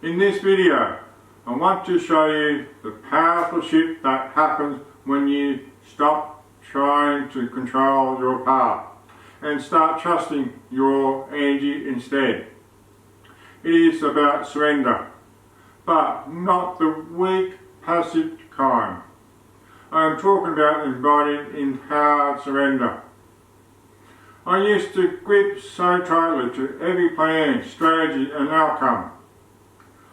In this video, I want to show you the powerful shift that happens when you stop trying to control your path and start trusting your energy instead. It is about surrender, but not the weak, passive kind. I am talking about embodied, empowered surrender. I used to grip so tightly to every plan, strategy and outcome.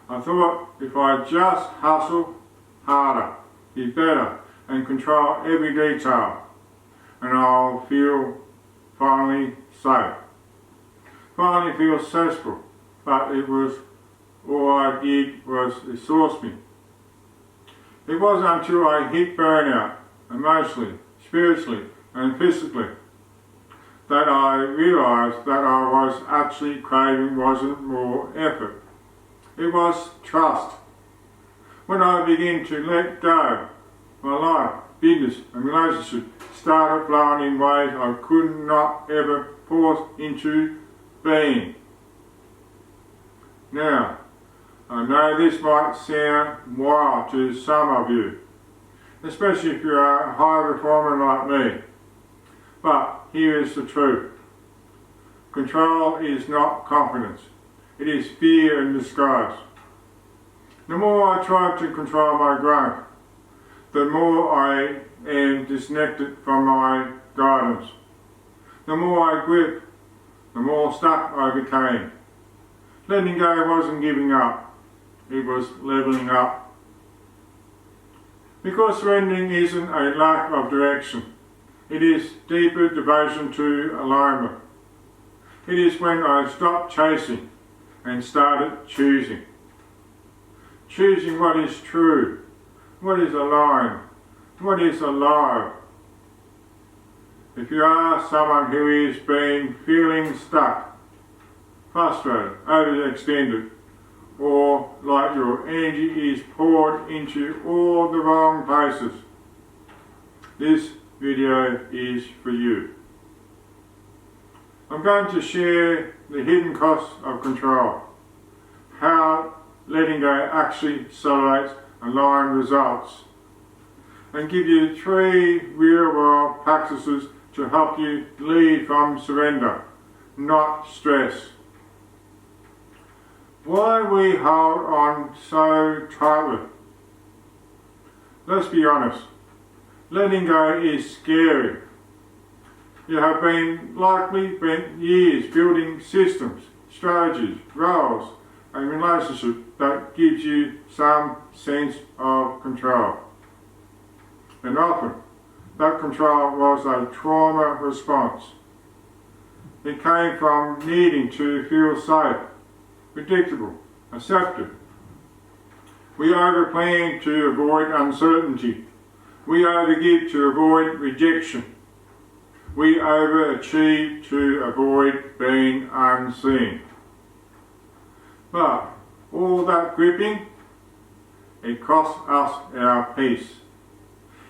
I thought if I just hustle harder, be better and control every detail, and I'll feel finally safe. Finally feel successful, but it was all I did was exhaust me. It wasn't until I hit burnout, emotionally, spiritually and physically, that I realised that I was actually craving wasn't more effort. It was trust. When I began to let go, my life, business and relationship started flowing in ways I could not ever force into being. Now, I know this might sound wild to some of you, especially if you're a high performer like me. But here is the truth. Control is not confidence. It is fear in disguise. The more I try to control my growth, the more I am disconnected from my guidance. The more I grip, the more stuck I became. Letting go wasn't giving up, it was leveling up. Because surrendering isn't a lack of direction, it is deeper devotion to alignment. It is when I stopped chasing and started choosing. Choosing what is true, what is aligned, what is alive. If you are someone who is feeling stuck, frustrated, overextended, or like your energy is poured into all the wrong places, this video is for you. I'm going to share the hidden costs of control, how letting go actually accelerates aligned results, and give you 3 real-world practices to help you lead from surrender, not stress. Why we hold on so tightly? Let's be honest, letting go is scary. You have likely spent years building systems, strategies, roles and relationships that gives you some sense of control. And often, that control was a trauma response. It came from needing to feel safe, predictable, accepted. We overplan to avoid uncertainty. We overgive to avoid rejection. We overachieve to avoid being unseen. But all that gripping, it costs us our peace.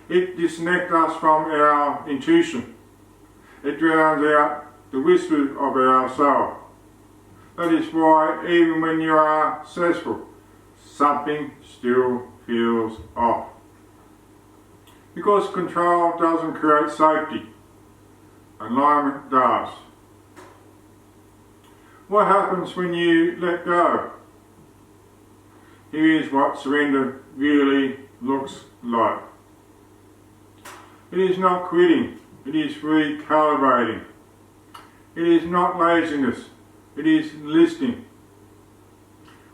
It disconnects us from our intuition. It drowns out the whisper of our soul. That is why even when you are successful, something still feels off. Because control doesn't create safety. Alignment does. What happens when you let go? Here is what surrender really looks like. It is not quitting, it is recalibrating. It is not laziness, it is listening.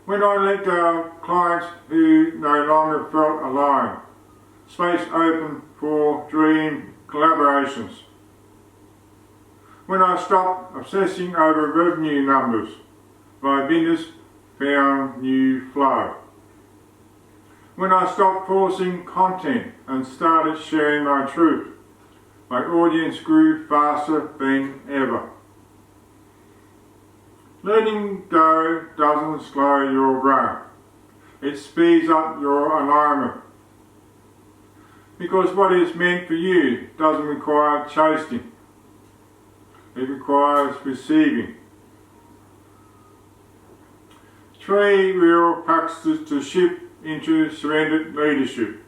When I let go of clients who no longer felt aligned, space open for dream collaborations. When I stopped obsessing over revenue numbers, my business found new flow. When I stopped forcing content and started sharing my truth, my audience grew faster than ever. Letting go doesn't slow your growth. It speeds up your alignment. Because what is meant for you doesn't require chasing. It requires receiving. 3 real practices to shift into surrendered leadership.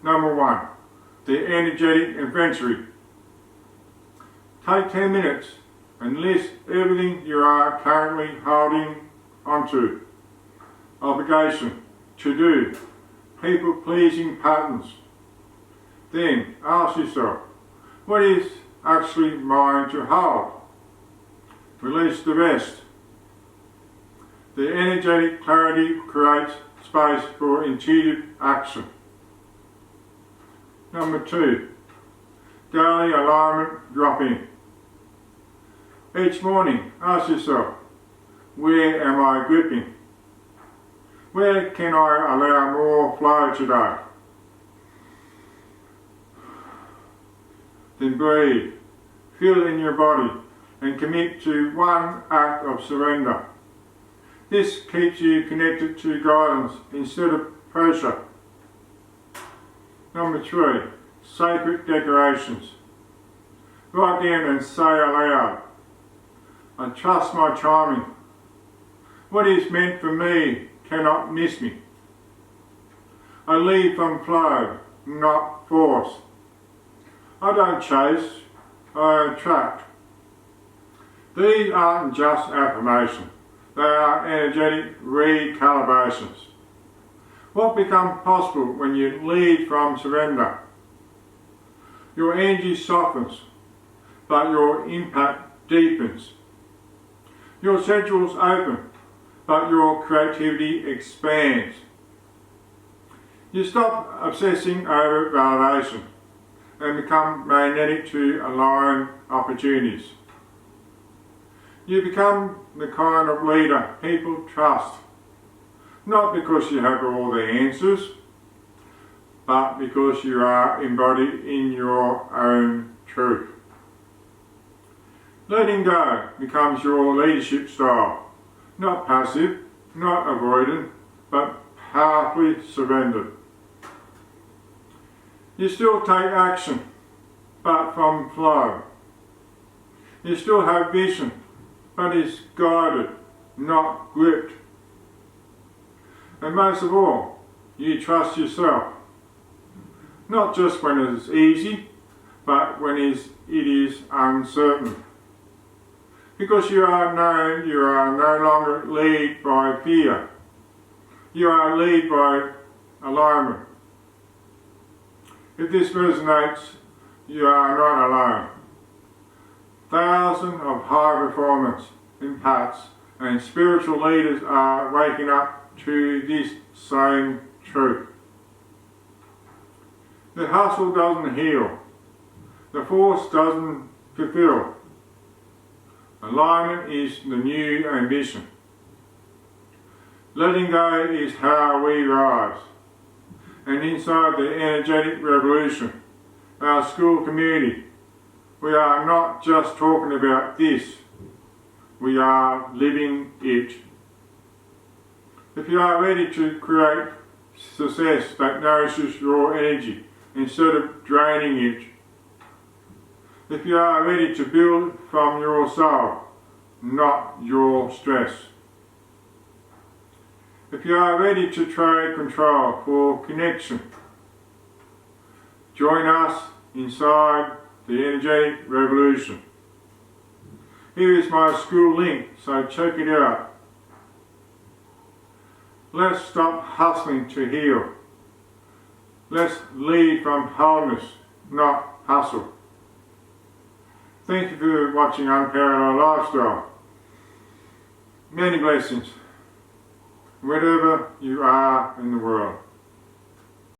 Number 1, the energetic inventory. Take 10 minutes and list everything you are currently holding onto. Obligation, to-do, people-pleasing patterns. Then ask yourself, what is actually mine to hold? Release the rest. The energetic clarity creates space for intuitive action. Number 2, daily alignment drop-in. Each morning, ask yourself, where am I gripping? Where can I allow more flow today? Then breathe, feel in your body, and commit to one act of surrender. This keeps you connected to guidance instead of pressure. Number 3, sacred declarations. Write down and say aloud, I trust my timing. What is meant for me cannot miss me. I lead from flow, not force. I don't chase, I attract. These aren't just affirmations, they are energetic recalibrations. What becomes possible when you lead from surrender? Your energy softens, but your impact deepens. Your schedule's open, but your creativity expands. You stop obsessing over validation and become magnetic to align opportunities. You become the kind of leader people trust, not because you have all the answers, but because you are embodied in your own truth. Letting go becomes your leadership style, not passive, not avoidant, but powerfully surrendered. You still take action, but from flow. You still have vision, but it's guided, not gripped. And most of all, you trust yourself. Not just when it's easy, but when it is uncertain. Because you are no longer led by fear. You are led by alignment. If this resonates, you are not alone. Thousands of high performance impacts and spiritual leaders are waking up to this same truth. The hustle doesn't heal. The force doesn't fulfill. Alignment is the new ambition. Letting go is how we rise. And inside the energetic revolution, our Skool community, we are not just talking about this, we are living it. If you are ready to create success that nourishes your energy instead of draining it, if you are ready to build from your soul, not your stress, if you are ready to trade control for connection, join us inside the energetic revolution. Here is my Skool link, so check it out. Let's stop hustling to heal. Let's lead from wholeness, not hustle. Thank you for watching Unparalleled Lifestyle. Many blessings, wherever you are in the world.